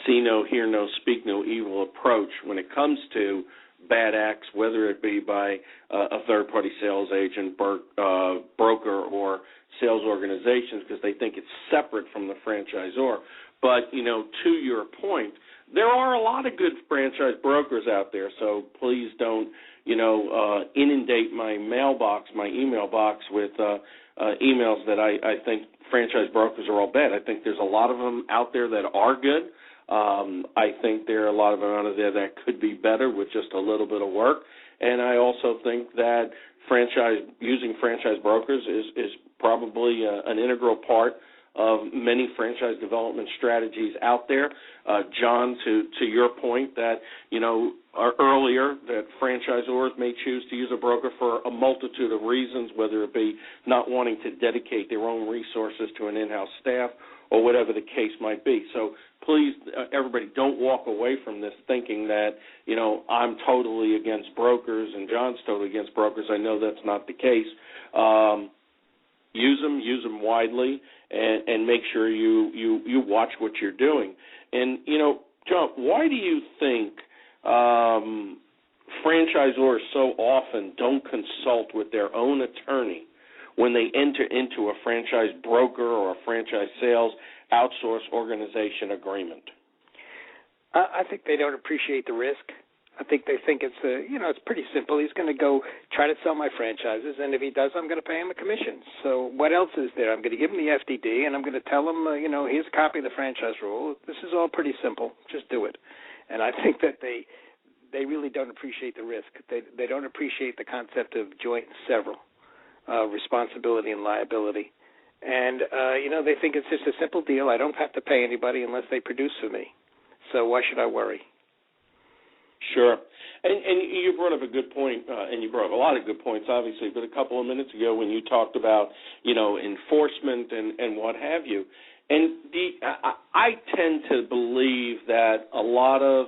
see no, hear no, speak no evil approach when it comes to bad acts, whether it be by a third-party sales agent, broker, or sales organizations, because they think it's separate from the franchisor. But, to your point, there are a lot of good franchise brokers out there, so please don't, inundate my email box with emails that I think franchise brokers are all bad. I think there's a lot of them out there that are good. I think there are a lot of them out there that could be better with just a little bit of work. And I also think that using franchise brokers is probably an integral part of many franchise development strategies out there. John, to your point that, earlier, that franchisors may choose to use a broker for a multitude of reasons, whether it be not wanting to dedicate their own resources to an in-house staff or whatever the case might be. So please, everybody, don't walk away from this thinking that, I'm totally against brokers and John's totally against brokers. I know that's not the case. Use them widely, and make sure you watch what you're doing. And, John, why do you think franchisors so often don't consult with their own attorney when they enter into a franchise broker or a franchise sales outsource organization agreement? I think they don't appreciate the risk. I think they think it's pretty simple. He's going to go try to sell my franchises, and if he does, I'm going to pay him a commission. So what else is there? I'm going to give him the FDD, and I'm going to tell him, here's a copy of the franchise rule. This is all pretty simple. Just do it. And I think that they really don't appreciate the risk. They don't appreciate the concept of joint and several, responsibility and liability. And, they think it's just a simple deal. I don't have to pay anybody unless they produce for me. So why should I worry? Sure. And you brought up a good point, and you brought up a lot of good points, obviously, but a couple of minutes ago when you talked about, enforcement and what have you. And I tend to believe that a lot of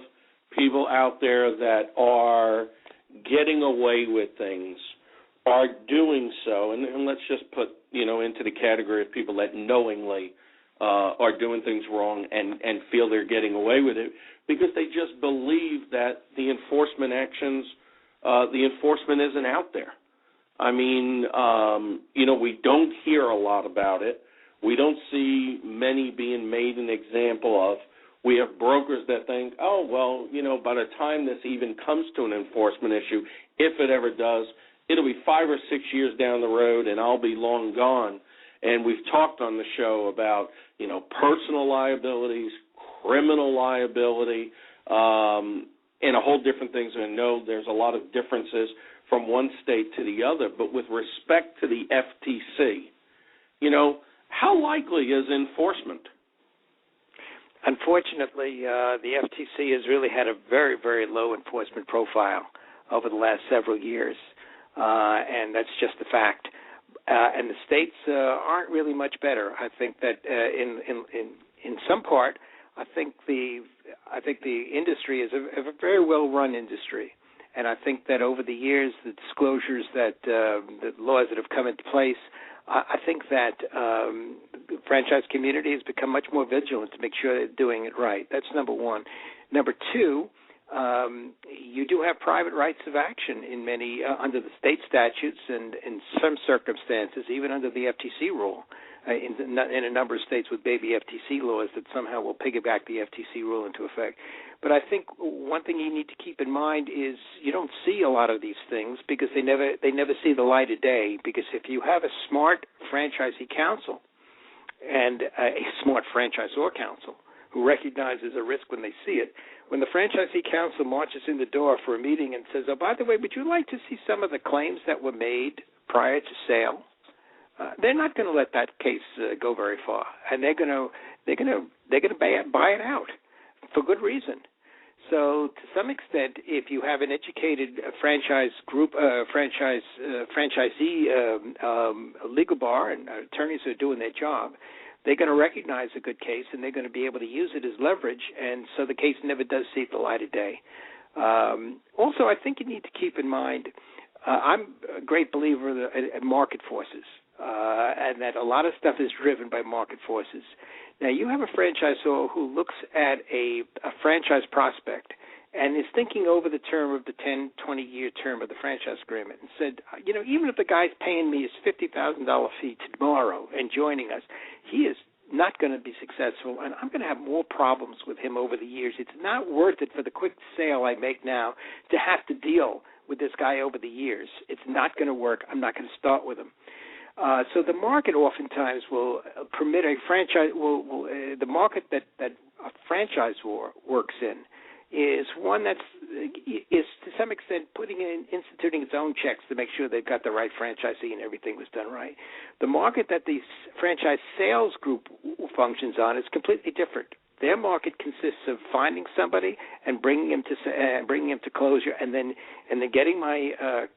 people out there that are getting away with things are doing so, and let's just put, into the category of people that knowingly are doing things wrong and feel they're getting away with it, because they just believe that the enforcement actions, the enforcement isn't out there. I mean, we don't hear a lot about it. We don't see many being made an example of. We have brokers that think, by the time this even comes to an enforcement issue, if it ever does, it'll be 5 or 6 years down the road and I'll be long gone. And we've talked on the show about, personal liabilities, criminal liability, and a whole different things. And I know there's a lot of differences from one state to the other, but with respect to the FTC, How likely is enforcement? Unfortunately, the FTC has really had a very, very low enforcement profile over the last several years, and that's just the fact. And the states aren't really much better. I think that in some part, I think the industry is a very well-run industry, and I think that over the years, the disclosures that the laws that have come into place, I think that the franchise community has become much more vigilant to make sure they're doing it right. That's number one. Number two, you do have private rights of action in many under the state statutes and in some circumstances, even under the FTC rule. In a number of states with baby FTC laws that somehow will piggyback the FTC rule into effect. But I think one thing you need to keep in mind is you don't see a lot of these things because they never see the light of day. Because if you have a smart franchisee council and a smart franchisor council who recognizes a risk when they see it, when the franchisee council marches in the door for a meeting and says, "Oh, by the way, would you like to see some of the claims that were made prior to sale?" They're not going to let that case go very far, and they're going to buy it out for good reason. So, to some extent, if you have an educated franchise group, franchisee legal bar and attorneys who are doing their job, they're going to recognize a good case, and they're going to be able to use it as leverage, and so the case never does see the light of day. Also, I think you need to keep in mind, I'm a great believer in market forces. And that a lot of stuff is driven by market forces. Now, you have a franchisor who looks at a franchise prospect and is thinking over the term of the 10, 20-year term of the franchise agreement and said, even if the guy's paying me his $50,000 fee tomorrow and joining us, he is not going to be successful, and I'm going to have more problems with him over the years. It's not worth it for the quick sale I make now to have to deal with this guy over the years. It's not going to work. I'm not going to start with him. So the market oftentimes will permit a franchise. The market that a franchisor works in is one is to some extent instituting its own checks to make sure they've got the right franchisee and everything was done right. The market that the franchise sales group functions on is completely different. Their market consists of finding somebody and bringing him to closure, and then getting my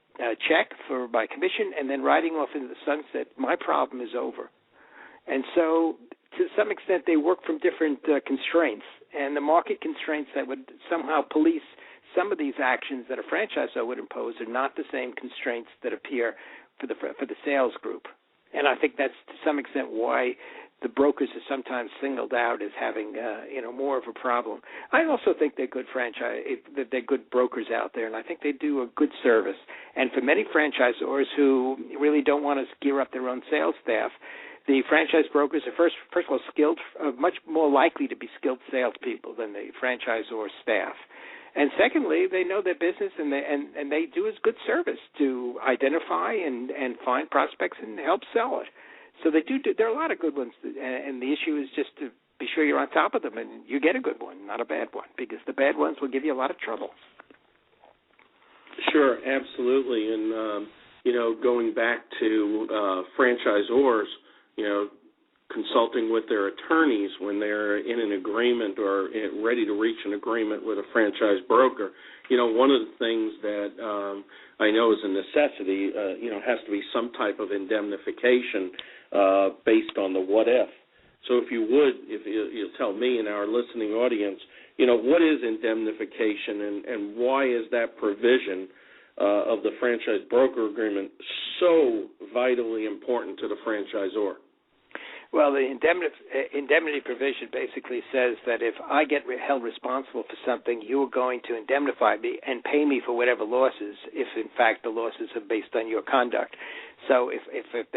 check for my commission, and then riding off into the sunset. My problem is over. And so, to some extent, they work from different constraints, and the market constraints that would somehow police some of these actions that a franchisor would impose are not the same constraints that appear for the sales group. And I think that's to some extent why the brokers are sometimes singled out as having, more of a problem. I also think they're good they're good brokers out there, and I think they do a good service. And for many franchisors who really don't want to gear up their own sales staff, the franchise brokers are first of all skilled, much more likely to be skilled salespeople than the franchisor staff. And secondly, they know their business, and they do as good service to identify and find prospects and help sell it. So they do. There are a lot of good ones, and the issue is just to be sure you're on top of them and you get a good one, not a bad one, because the bad ones will give you a lot of trouble. Sure, absolutely. And, going back to franchisors, consulting with their attorneys when they're in an agreement or ready to reach an agreement with a franchise broker, one of the things that I know is a necessity, has to be some type of indemnification based on the what if. So if you'll tell me and our listening audience, what is indemnification and why is that provision of the franchise broker agreement so vitally important to the franchisor? Well, the indemnity provision basically says that if I get held responsible for something, you are going to indemnify me and pay me for whatever losses, if in fact the losses are based on your conduct. So if the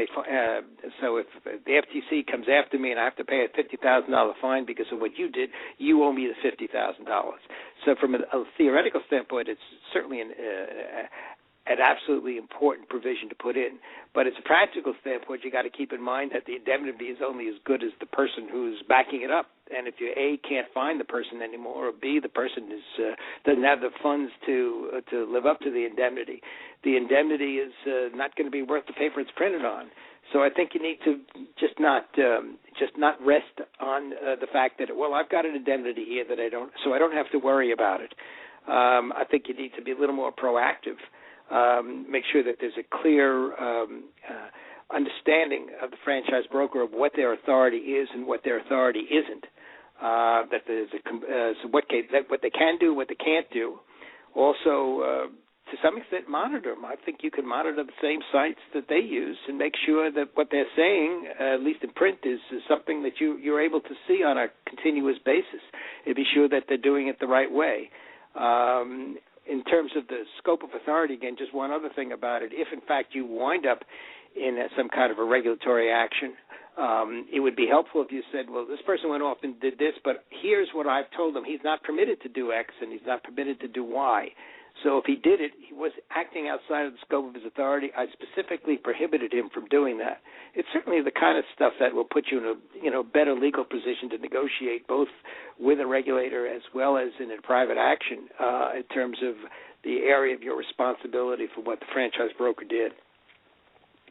FTC comes after me and I have to pay a $50,000 fine because of what you did, you owe me the $50,000. So from a theoretical standpoint, it's certainly an absolutely important provision to put in. But as a practical standpoint, you got to keep in mind that the indemnity is only as good as the person who's backing it up. And if you, A, can't find the person anymore, or B, the person doesn't have the funds to live up to the indemnity is not going to be worth the paper it's printed on. So I think you need to just not rest on the fact that, well, I've got an indemnity here that I don't have to worry about it. I think you need to be a little more proactive. Make sure that there's a clear understanding of the franchise broker of what their authority is and what their authority isn't. That there's what they can do, what they can't do. Also, to some extent, monitor them. I think you can monitor the same sites that they use and make sure that what they're saying, at least in print, is something that you're able to see on a continuous basis, and be sure that they're doing it the right way. In terms of the scope of authority, again, just one other thing about it. If, in fact, you wind up in some kind of a regulatory action, it would be helpful if you said, well, this person went off and did this, but here's what I've told him. He's not permitted to do X and he's not permitted to do Y. So if he did it, he was acting outside of the scope of his authority. I specifically prohibited him from doing that. It's certainly the kind of stuff that will put you in a better legal position to negotiate both with a regulator as well as in a private action in terms of the area of your responsibility for what the franchise broker did.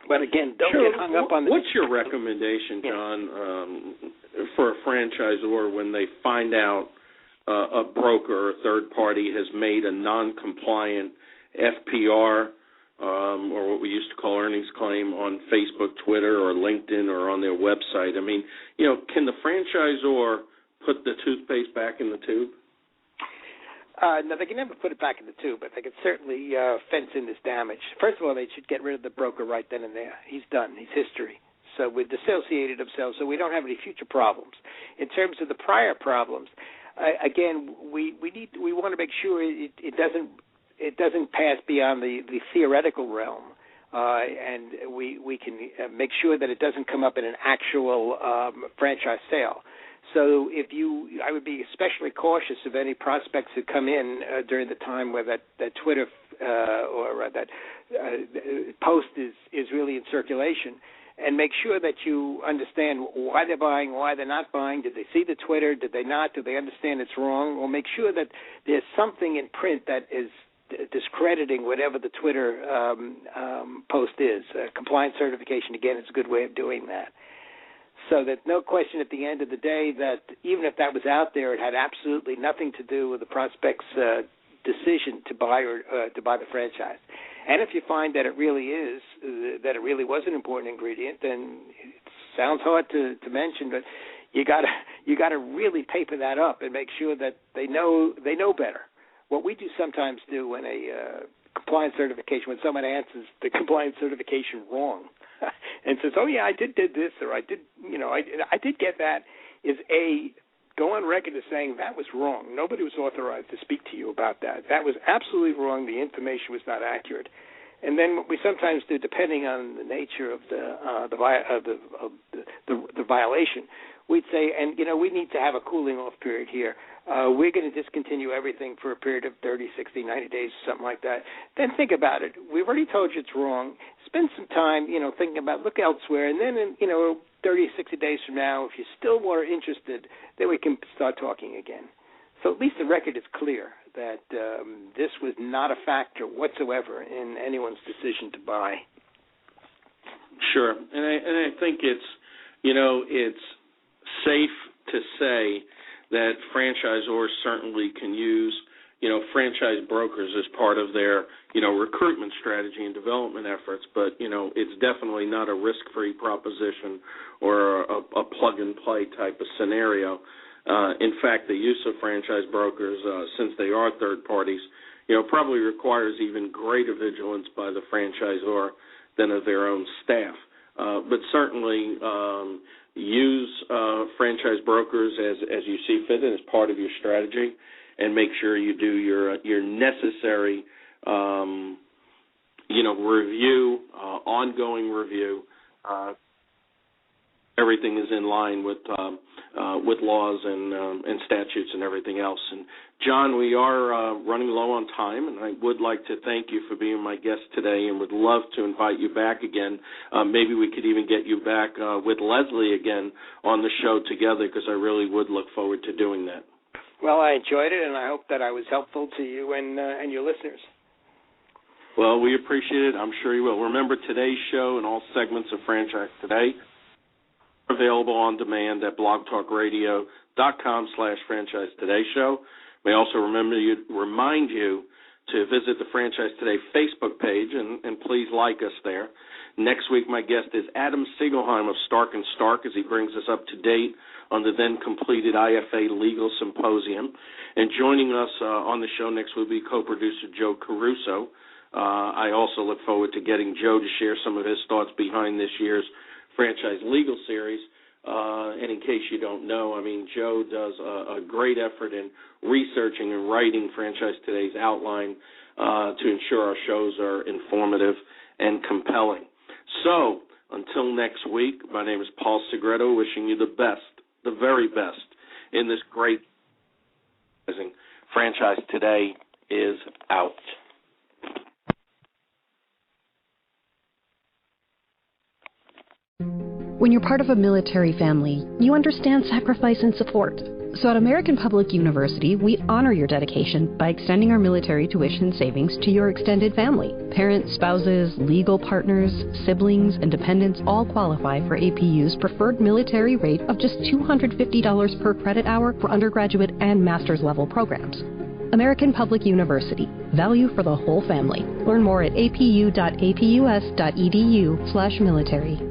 But again, don't get hung up on the... What's your recommendation, John, for a franchisor when they find out a broker or a third party has made a non-compliant FPR or what we used to call earnings claim on Facebook, Twitter, or LinkedIn, or on their website? I mean, can the franchisor put the toothpaste back in the tube? No, they can never put it back in the tube, but they can certainly fence in this damage. First of all, they should get rid of the broker right then and there. He's done. He's history. So we've dissociated ourselves, so we don't have any future problems. In terms of the prior problems, again, we want to make sure it doesn't pass beyond the theoretical realm, and we can make sure that it doesn't come up in an actual franchise sale. So I would be especially cautious of any prospects that come in during the time where that Twitter or that post is really in circulation, and make sure that you understand why they're buying, why they're not buying. Did they see the Twitter? Did they not? Do they understand it's wrong? Or make sure that there's something in print that is discrediting whatever the Twitter post is. Compliance certification, again, is a good way of doing that. So that no question at the end of the day that even if that was out there, it had absolutely nothing to do with the prospect's decision to buy the franchise. And if you find that it really was an important ingredient, then it sounds hard to mention, but you gotta really paper that up and make sure that they know better. What we do sometimes do when a compliance certification, when someone answers the compliance certification wrong and says, "Oh yeah, I did this," or I did get that, is go on record as saying that was wrong. Nobody was authorized to speak to you about that. That was absolutely wrong. The information was not accurate. And then what we sometimes do, depending on the nature of the violation, we'd say, and we need to have a cooling off period here. We're going to discontinue everything for a period of 30, 60, 90 days, something like that. Then think about it. We've already told you it's wrong. Spend some time, thinking about, look elsewhere, and then in 30, 60 days from now, if you're still more interested, then we can start talking again. So at least the record is clear that this was not a factor whatsoever in anyone's decision to buy. Sure, and I think it's safe to say that franchisors certainly can use franchise brokers as part of their recruitment strategy and development efforts, but it's definitely not a risk-free proposition or a plug-and-play type of scenario. In fact, the use of franchise brokers, since they are third parties, probably requires even greater vigilance by the franchisor than of their own staff. But certainly use franchise brokers as you see fit and as part of your strategy, and make sure you do your necessary review, ongoing review. Everything is in line with laws and statutes and everything else. And John, we are running low on time, and I would like to thank you for being my guest today, and would love to invite you back again. Maybe we could even get you back with Leslie again on the show together, because I really would look forward to doing that. Well, I enjoyed it, and I hope that I was helpful to you and your listeners. Well, we appreciate it. I'm sure you will. Remember, today's show and all segments of Franchise Today are available on demand at blogtalkradio.com/Franchise Today Show. May also remind you to visit the Franchise Today Facebook page, and please like us there. Next week, my guest is Adam Siegelheim of Stark & Stark as he brings us up to date on the then-completed IFA Legal Symposium. And joining us on the show next will be co-producer Joe Caruso. I also look forward to getting Joe to share some of his thoughts behind this year's Franchise Legal Series. And in case you don't know, I mean, Joe does a great effort in researching and writing Franchise Today's outline to ensure our shows are informative and compelling. So, until next week, my name is Paul Segreto, wishing you the best, the very best, in this great Franchise Today is out. When you're part of a military family, you understand sacrifice and support. So at American Public University, we honor your dedication by extending our military tuition savings to your extended family. Parents, spouses, legal partners, siblings, and dependents all qualify for APU's preferred military rate of just $250 per credit hour for undergraduate and master's level programs. American Public University. Value for the whole family. Learn more at apu.apus.edu/military.